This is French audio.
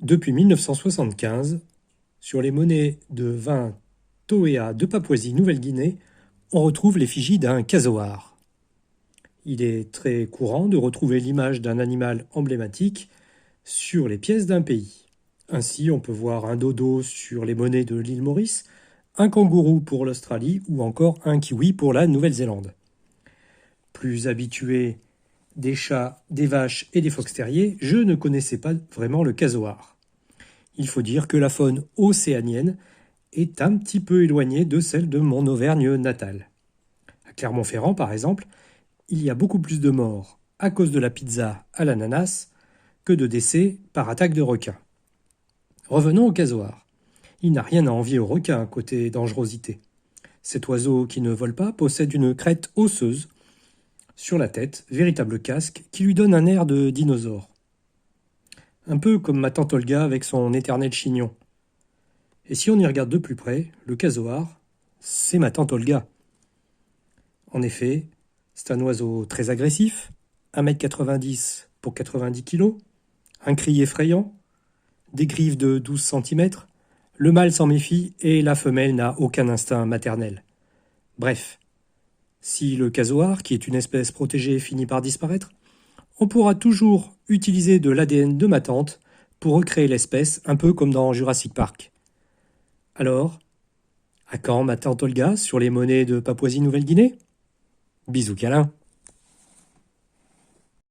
Depuis 1975, sur les monnaies de vin Toea de Papouasie-Nouvelle-Guinée, on retrouve l'effigie d'un casoar. Il est très courant de retrouver l'image d'un animal emblématique sur les pièces d'un pays. Ainsi, on peut voir un dodo sur les monnaies de l'île Maurice, un kangourou pour l'Australie ou encore un kiwi pour la Nouvelle-Zélande. Plus habitué des chats, des vaches et des phoques terriers, je ne connaissais pas vraiment le casoar. Il faut dire que la faune océanienne est un petit peu éloignée de celle de mon Auvergne natale. À Clermont-Ferrand, par exemple, il y a beaucoup plus de morts à cause de la pizza à l'ananas que de décès par attaque de requins. Revenons au casoar. Il n'a rien à envier au requin côté dangerosité. Cet oiseau qui ne vole pas possède une crête osseuse sur la tête, véritable casque, qui lui donne un air de dinosaure. Un peu comme ma tante Olga avec son éternel chignon. Et si on y regarde de plus près, le casoar, c'est ma tante Olga. En effet, c'est un oiseau très agressif, 1,90 m pour 90 kg, un cri effrayant, des griffes de 12 cm, le mâle s'en méfie et la femelle n'a aucun instinct maternel. Bref, si le casoar, qui est une espèce protégée, finit par disparaître, on pourra toujours utiliser de l'ADN de ma tante pour recréer l'espèce, un peu comme dans Jurassic Park. Alors, à quand ma tante Olga sur les monnaies de Papouasie-Nouvelle-Guinée ? Bisous câlins.